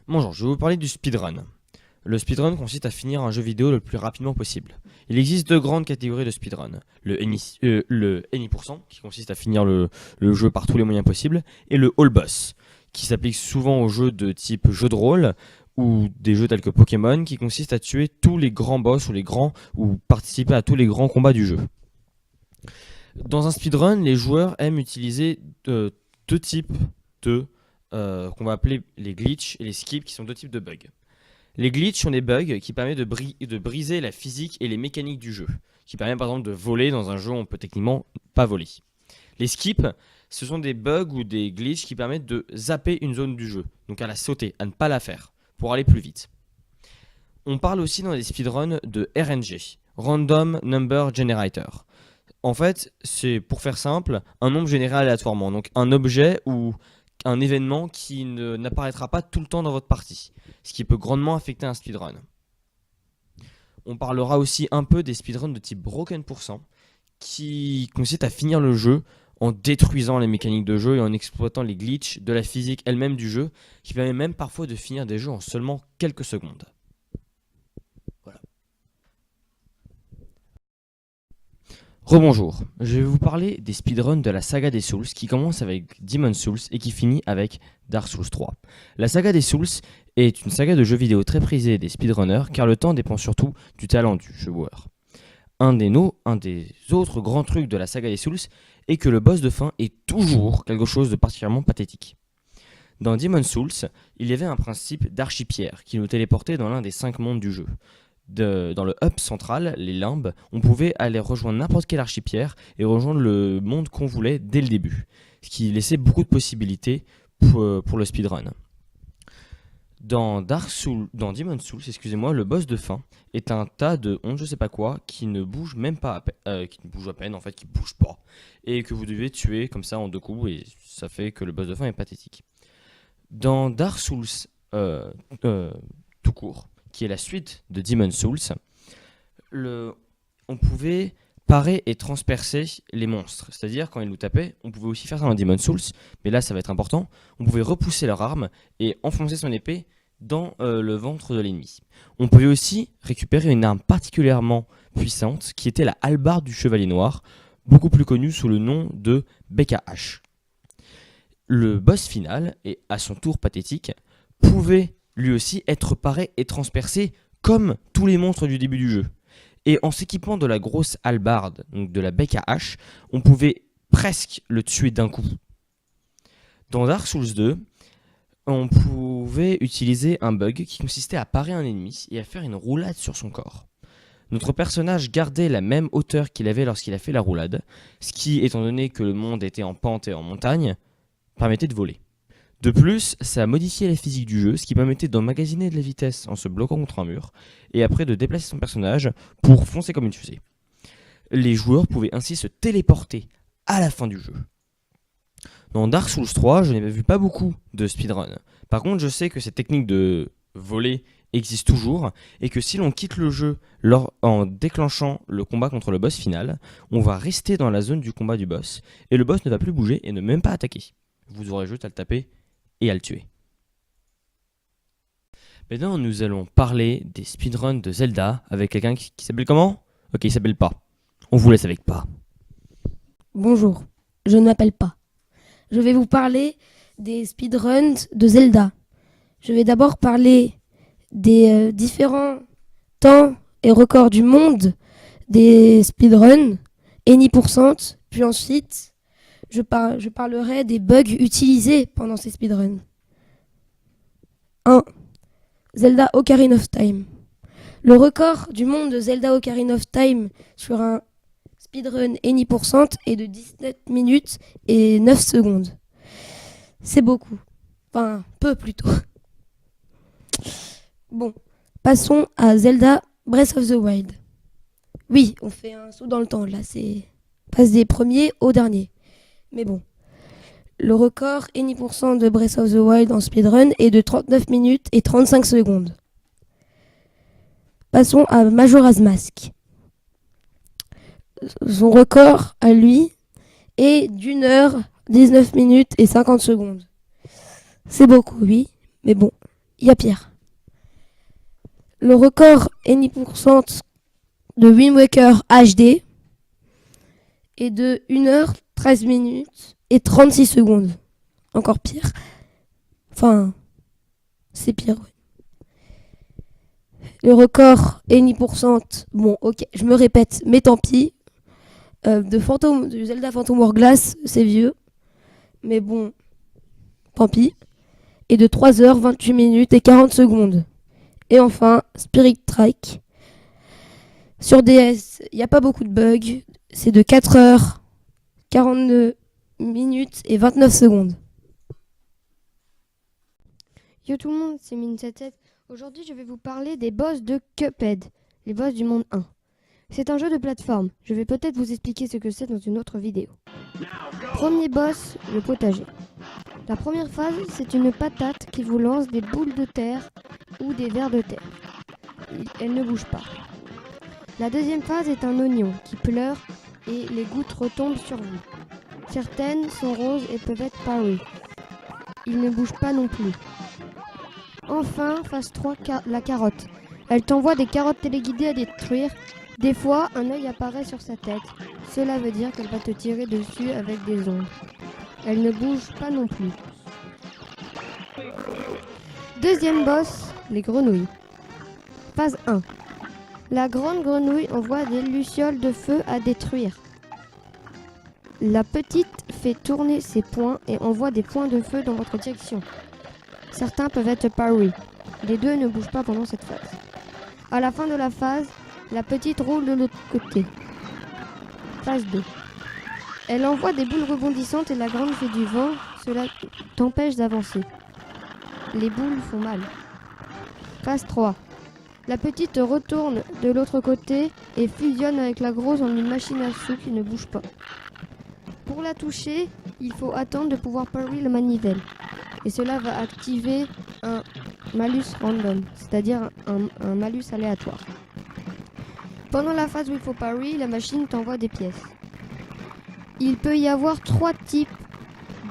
Bonjour, je vais vous parler du speedrun. Le speedrun consiste à finir un jeu vidéo le plus rapidement possible. Il existe deux grandes catégories de speedrun. Le Any%, qui consiste à finir le jeu par tous les moyens possibles, et le All Boss, qui s'applique souvent aux jeux de type jeu de rôle, ou des jeux tels que Pokémon, qui consistent à tuer tous les grands boss ou participer à tous les grands combats du jeu. Dans un speedrun, les joueurs aiment utiliser deux types de qu'on va appeler les glitches et les skips, qui sont deux types de bugs. Les glitches sont des bugs qui permettent de briser la physique et les mécaniques du jeu, qui permettent par exemple de voler dans un jeu où on peut techniquement pas voler. Les skips, ce sont des bugs ou des glitches qui permettent de zapper une zone du jeu, donc à la sauter, à ne pas la faire, pour aller plus vite. On parle aussi dans les speedruns de RNG, Random Number Generator. En fait, c'est, pour faire simple, un nombre généré aléatoirement, donc un objet ou un événement qui n'apparaîtra pas tout le temps dans votre partie, ce qui peut grandement affecter un speedrun. On parlera aussi un peu des speedruns de type Broken%, qui consistent à finir le jeu en détruisant les mécaniques de jeu et en exploitant les glitches de la physique elle-même du jeu, qui permet même parfois de finir des jeux en seulement quelques secondes. Voilà. Rebonjour, je vais vous parler des speedruns de la saga des Souls qui commence avec Demon's Souls et qui finit avec Dark Souls 3. La saga des Souls est une saga de jeux vidéo très prisée des speedrunners car le temps dépend surtout du talent du joueur. Un des autres grands trucs de la saga des Souls est que le boss de fin est toujours quelque chose de particulièrement pathétique. Dans Demon's Souls, il y avait un principe d'archipierre qui nous téléportait dans l'un des 5 mondes du jeu. Dans le hub central, les limbes, on pouvait aller rejoindre n'importe quelle archipierre et rejoindre le monde qu'on voulait dès le début, ce qui laissait beaucoup de possibilités pour le speedrun. Dans Demon's Souls, le boss de fin est un tas de je sais pas quoi qui ne bouge même pas, qui ne bouge à peine en fait, qui bouge pas, et que vous devez tuer comme ça en 2 coups, et ça fait que le boss de fin est pathétique. Dans Dark Souls tout court, qui est la suite de Demon's Souls, on pouvait parer et transpercer les monstres. C'est-à-dire, quand ils nous tapaient, on pouvait aussi faire ça dans Demon's Souls, mais là, ça va être important, on pouvait repousser leur arme et enfoncer son épée dans le ventre de l'ennemi. On pouvait aussi récupérer une arme particulièrement puissante, qui était la hallebarde du Chevalier Noir, beaucoup plus connue sous le nom de BKH. Le boss final, et à son tour pathétique, pouvait lui aussi être paré et transpercé comme tous les monstres du début du jeu. Et en s'équipant de la grosse hallebarde, donc de la bec à hache, on pouvait presque le tuer d'un coup. Dans Dark Souls 2, on pouvait utiliser un bug qui consistait à parer un ennemi et à faire une roulade sur son corps. Notre personnage gardait la même hauteur qu'il avait lorsqu'il a fait la roulade, ce qui, étant donné que le monde était en pente et en montagne, permettait de voler. De plus, ça a modifié la physique du jeu, ce qui permettait d'emmagasiner de la vitesse en se bloquant contre un mur, et après de déplacer son personnage pour foncer comme une fusée. Les joueurs pouvaient ainsi se téléporter à la fin du jeu. Dans Dark Souls 3, je n'ai vu pas beaucoup de speedrun. Par contre, je sais que cette technique de voler existe toujours, et que si l'on quitte le jeu en déclenchant le combat contre le boss final, on va rester dans la zone du combat du boss, et le boss ne va plus bouger et ne même pas attaquer. Vous aurez juste à le taper et à le tuer. Maintenant, nous allons parler des speedruns de Zelda avec quelqu'un qui s'appelle comment? Ok, il s'appelle pas. On vous laisse avec pas. Bonjour, je ne m'appelle pas. Je vais vous parler des speedruns de Zelda. Je vais d'abord parler des différents temps et records du monde des speedruns, Any%, puis ensuite je parlerai des bugs utilisés pendant ces speedruns. 1. Zelda Ocarina of Time. Le record du monde de Zelda Ocarina of Time sur un speedrun Any% est de 17 minutes et 9 secondes. C'est beaucoup. Enfin, peu plutôt. Bon, passons à Zelda Breath of the Wild. Oui, on fait un saut dans le temps, là, passe des premiers aux derniers. Mais bon, le record Any% de Breath of the Wild en speedrun est de 39 minutes et 35 secondes. Passons à Majora's Mask. Son record, à lui, est d'1 heure, 19 minutes et 50 secondes. C'est beaucoup, oui, mais bon, il y a pire. Le record Any% de Wind Waker HD est de 1h13 minutes et 36 secondes. Encore pire. Enfin, c'est pire, ouais. Le record Any%, bon ok, je me répète, mais tant pis. De Zelda Phantom Hourglass, c'est vieux. Mais bon, tant pis. Et de 3h28 minutes et 40 secondes. Et enfin, Spirit Tracks. Sur DS, il n'y a pas beaucoup de bugs. C'est de 4h42 minutes et 29 secondes. Yo tout le monde, c'est Min77. Aujourd'hui, je vais vous parler des boss de Cuphead, les boss du monde 1. C'est un jeu de plateforme. Je vais peut-être vous expliquer ce que c'est dans une autre vidéo. Premier boss, le potager. La première phase, c'est une patate qui vous lance des boules de terre ou des vers de terre. Elle ne bouge pas. La deuxième phase est un oignon qui pleure et les gouttes retombent sur vous. Certaines sont roses et peuvent être parées. Il ne bouge pas non plus. Enfin, phase 3, la carotte. Elle t'envoie des carottes téléguidées à détruire. Des fois, un œil apparaît sur sa tête. Cela veut dire qu'elle va te tirer dessus avec des ondes. Elle ne bouge pas non plus. Deuxième boss, les grenouilles. Phase 1. La grande grenouille envoie des lucioles de feu à détruire. La petite fait tourner ses poings et envoie des points de feu dans votre direction. Certains peuvent être parry. Les deux ne bougent pas pendant cette phase. À la fin de la phase, la petite roule de l'autre côté. Phase 2. Elle envoie des boules rebondissantes et la grande fait du vent. Cela t'empêche d'avancer. Les boules font mal. Phase 3. La petite retourne de l'autre côté et fusionne avec la grosse en une machine à sous qui ne bouge pas. Pour la toucher, il faut attendre de pouvoir parry la manivelle. Et cela va activer un malus random, c'est-à-dire un malus aléatoire. Pendant la phase où il faut parry, la machine t'envoie des pièces. Il peut y avoir 3 types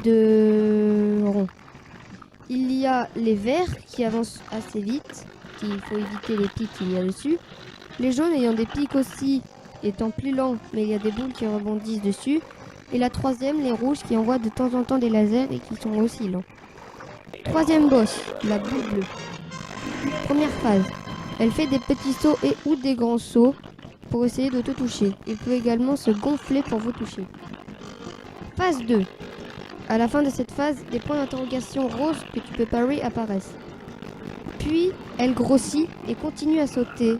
de ronds. Il y a les verts qui avancent assez vite, il faut éviter les pics qu'il y a dessus. Les jaunes ayant des pics aussi, étant plus lents, mais il y a des boules qui rebondissent dessus. Et la troisième, les rouges qui envoient de temps en temps des lasers et qui sont aussi lents. Troisième boss, la boule bleue. Première phase, elle fait des petits sauts et ou des grands sauts pour essayer de te toucher. Il peut également se gonfler pour vous toucher. Phase 2. À la fin de cette phase, des points d'interrogation roses que tu peux parry apparaissent. Puis, elle grossit et continue à sauter,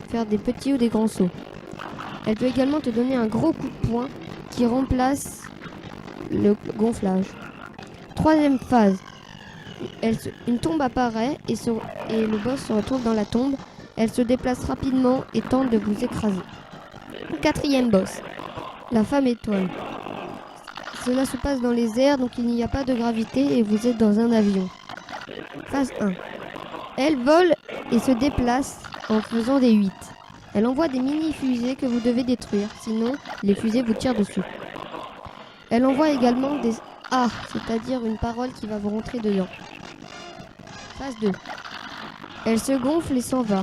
faire des petits ou des grands sauts. Elle peut également te donner un gros coup de poing qui remplace le gonflage. Troisième phase, une tombe apparaît et le boss se retrouve dans la tombe. Elle se déplace rapidement et tente de vous écraser. Quatrième boss, la femme étoile. Cela se passe dans les airs, donc il n'y a pas de gravité et vous êtes dans un avion. Phase 1. Elle vole et se déplace en faisant des 8. Elle envoie des mini-fusées que vous devez détruire, sinon les fusées vous tirent dessus. Elle envoie également des A, c'est-à-dire une parole qui va vous rentrer dedans. Phase 2. Elle se gonfle et s'en va.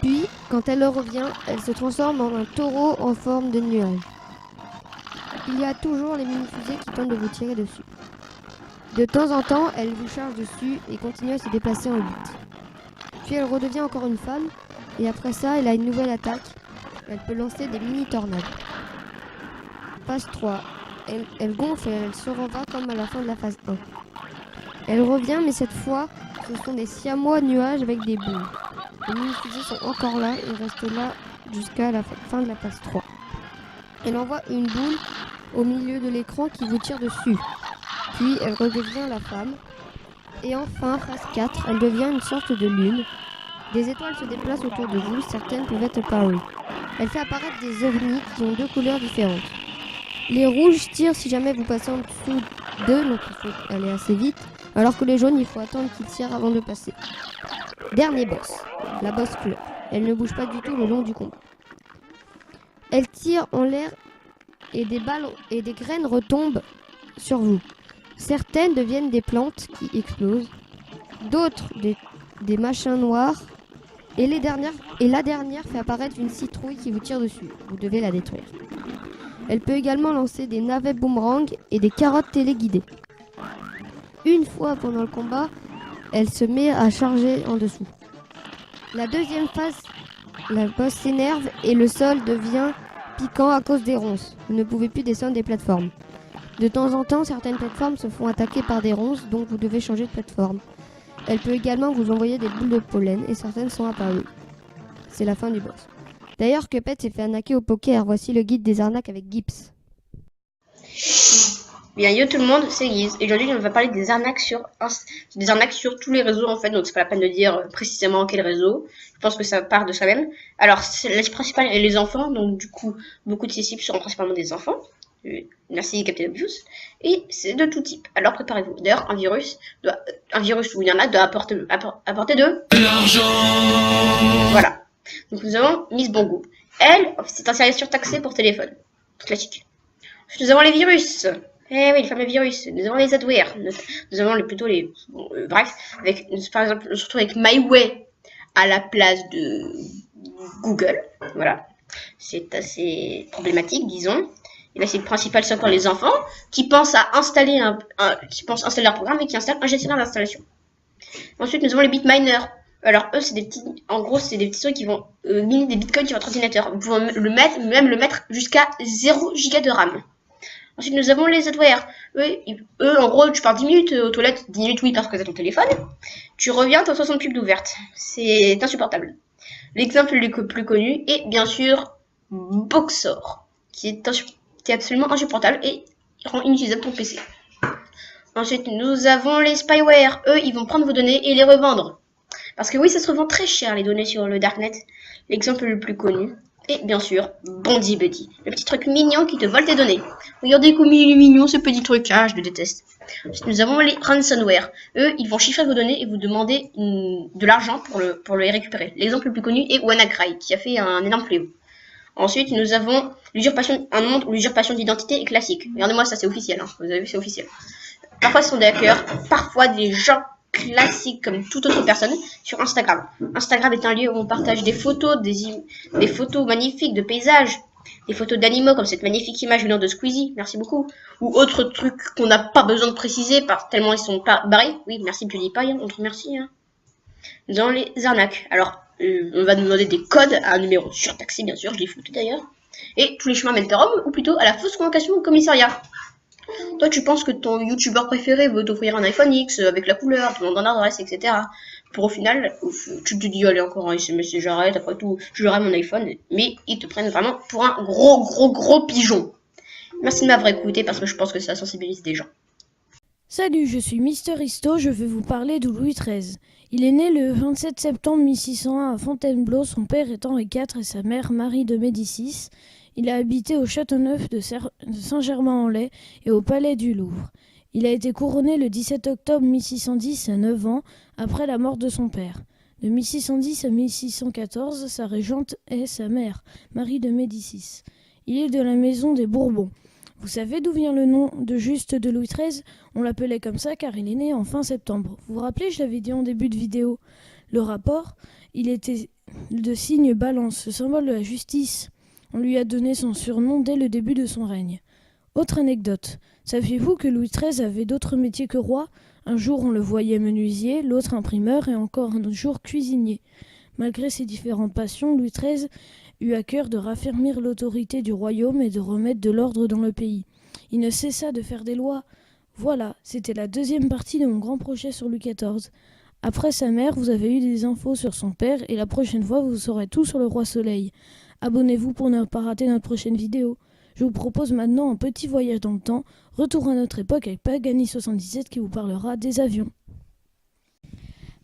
Puis, quand elle revient, elle se transforme en un taureau en forme de nuage. Il y a toujours les mini-fusées qui tentent de vous tirer dessus. De temps en temps, elle vous charge dessus et continue à se déplacer en 8. Puis elle redevient encore une femme, et après ça, elle a une nouvelle attaque. Elle peut lancer des mini-tornades. Phase 3. Elle gonfle et elle se renvoie comme à la fin de la phase 1. Elle revient, mais cette fois, ce sont des siamois nuages avec des boules. Les mini-fusées sont encore là et restent là jusqu'à la fin de la phase 3. Elle envoie une boule au milieu de l'écran qui vous tire dessus. Puis elle redevient la femme. Et enfin, phase 4, elle devient une sorte de lune. Des étoiles se déplacent autour de vous, certaines peuvent être parées. Elle fait apparaître des ovnis qui ont 2 couleurs différentes. Les rouges tirent si jamais vous passez en dessous d'eux, donc il faut aller assez vite. Alors que les jaunes, il faut attendre qu'ils tirent avant de passer. Dernier boss, la boss fleur. Elle ne bouge pas du tout le long du combat. Elle tire en l'air et des balles et des graines retombent sur vous. Certaines deviennent des plantes qui explosent. d'autres des machins noirs. Et la dernière fait apparaître une citrouille qui vous tire dessus. Vous devez la détruire. Elle peut également lancer des navets boomerang et des carottes téléguidées. Une fois pendant le combat, elle se met à charger en dessous. La deuxième phase, la boss s'énerve et le sol devient piquant à cause des ronces. Vous ne pouvez plus descendre des plateformes. De temps en temps, certaines plateformes se font attaquer par des ronces, donc vous devez changer de plateforme. Elle peut également vous envoyer des boules de pollen et certaines sont apparues. C'est la fin du boss. D'ailleurs, Cuphead s'est fait arnaquer au poker. Voici le guide des arnaques avec Gibbs. Bien, yo tout le monde, c'est Guise. Et aujourd'hui, on va parler des arnaques sur tous les réseaux en fait. Donc c'est pas la peine de dire précisément quel réseau. Je pense que ça part de soi-même. Alors, la principale est les enfants. Donc du coup, beaucoup de ces cibles seront principalement des enfants. Merci Captain Obvious. Et c'est de tout type. Alors préparez-vous. D'ailleurs, un virus où il y en a doit apporter de l'argent. Voilà. Donc nous avons Miss Bongo. Elle, c'est un service surtaxé pour téléphone. Classique. Ensuite, nous avons les virus. Eh oui, les fameux virus. Nous avons les adwares. Nous avons bref, avec, par exemple, on se retrouve avec MyWay à la place de Google. Voilà. C'est assez problématique, disons. Et là, c'est le principal, c'est encore les enfants qui pensent à installer installer leur programme et qui installent un gestionnaire d'installation. Ensuite, nous avons les bitminers. Alors, eux, c'est des petits trucs qui vont miner des bitcoins sur votre ordinateur. Vous pouvez le mettre jusqu'à 0 Go de RAM. Ensuite, nous avons les adwares. Eux, en gros, tu pars 10 minutes aux toilettes. 10 minutes, oui, parce que t'as ton téléphone. Tu reviens, t'as 60 pubs ouvertes. C'est insupportable. L'exemple le plus connu est, bien sûr, Boxor, qui est absolument insupportable et rend inutilisable ton PC. Ensuite, nous avons les spyware. Eux, ils vont prendre vos données et les revendre. Parce que oui, ça se revend très cher, les données sur le Darknet. L'exemple le plus connu est, bien sûr, Bondi Buddy. Le petit truc mignon qui te vole tes données. Regardez comme il est mignon, ce petit truc. Ah, je le déteste. Ensuite, nous avons les ransomware. Eux, ils vont chiffrer vos données et vous demander de l'argent pour les récupérer. L'exemple le plus connu est WannaCry, qui a fait un énorme fléau. Ensuite, nous avons un monde où l'usurpation d'identité est classique. Regardez-moi, ça c'est officiel. Hein. Vous avez vu, c'est officiel. Parfois, ce sont des hackers. Parfois, des gens classiques comme toute autre personne sur Instagram. Instagram est un lieu où on partage des photos, des photos magnifiques de paysages, des photos d'animaux comme cette magnifique image venant de Squeezie, merci beaucoup, ou autres trucs qu'on n'a pas besoin de préciser tellement ils sont pas barrés. Oui, merci PewDiePie, hein, on te remercie. Hein. Dans les arnaques. Alors, on va nous demander des codes à un numéro surtaxé, bien sûr, je l'ai flouté d'ailleurs. Et tous les chemins mènent à Rome, ou plutôt à la fausse convocation au commissariat. Toi, tu penses que ton youtubeur préféré veut t'offrir un iPhone X avec la couleur, ton nom d'adresse, etc. Pour au final, tu te dis, allez, encore un SMS et j'arrête, après tout, je verrai mon iPhone. Mais ils te prennent vraiment pour un gros pigeon. Merci de m'avoir écouté parce que je pense que ça sensibilise des gens. Salut, je suis Mister Histo, je vais vous parler de Louis XIII. Il est né le 27 septembre 1601 à Fontainebleau, son père est Henri IV et sa mère Marie de Médicis. Il a habité au Châteauneuf de Saint-Germain-en-Laye et au Palais du Louvre. Il a été couronné le 17 octobre 1610 à 9 ans, après la mort de son père. De 1610 à 1614, sa régente est sa mère, Marie de Médicis. Il est de la maison des Bourbons. Vous savez d'où vient le nom de juste de Louis XIII ? On l'appelait comme ça car il est né en fin septembre. Vous vous rappelez, je l'avais dit en début de vidéo. Le rapport, il était de signe balance, le symbole de la justice. On lui a donné son surnom dès le début de son règne. Autre anecdote, saviez-vous que Louis XIII avait d'autres métiers que roi ? Un jour on le voyait menuisier, l'autre imprimeur et encore un autre jour cuisinier. Malgré ses différentes passions, Louis XIII eut à cœur de raffermir l'autorité du royaume et de remettre de l'ordre dans le pays. Il ne cessa de faire des lois. Voilà, c'était la deuxième partie de mon grand projet sur Louis XIV. Après sa mère, vous avez eu des infos sur son père et la prochaine fois, vous saurez tout sur le roi Soleil. Abonnez-vous pour ne pas rater notre prochaine vidéo. Je vous propose maintenant un petit voyage dans le temps, retour à notre époque avec Pagani77 qui vous parlera des avions.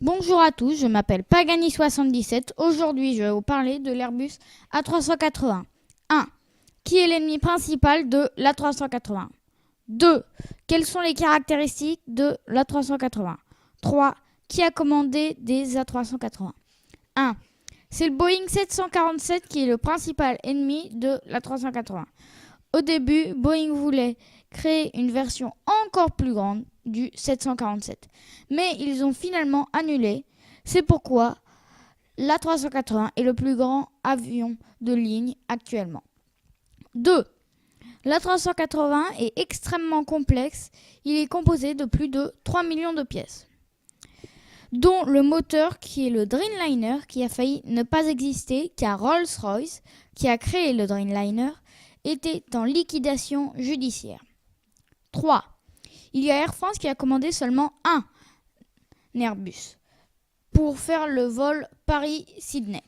Bonjour à tous, je m'appelle Pagani77. Aujourd'hui, je vais vous parler de l'Airbus A380. 1. Qui est l'ennemi principal de l'A380 ? 2. Quelles sont les caractéristiques de l'A380 ? 3. Qui a commandé des A380 ? 1. C'est le Boeing 747 qui est le principal ennemi de l'A380. Au début, Boeing voulait créé une version encore plus grande du 747. Mais ils ont finalement annulé. C'est pourquoi l'A380 est le plus grand avion de ligne actuellement. 2. L'A380 est extrêmement complexe. Il est composé de plus de 3 millions de pièces, dont le moteur qui est le Dreamliner qui a failli ne pas exister car Rolls-Royce, qui a créé le Dreamliner, était en liquidation judiciaire. 3. Il y a Air France qui a commandé seulement un Airbus pour faire le vol Paris-Sydney.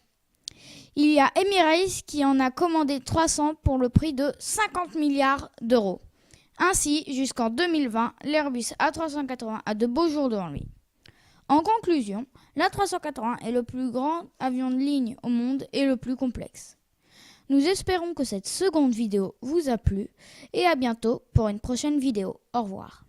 Il y a Emirates qui en a commandé 300 pour le prix de 50 milliards d'euros. Ainsi, jusqu'en 2020, l'Airbus A380 a de beaux jours devant lui. En conclusion, l'A380 est le plus grand avion de ligne au monde et le plus complexe. Nous espérons que cette seconde vidéo vous a plu et à bientôt pour une prochaine vidéo. Au revoir.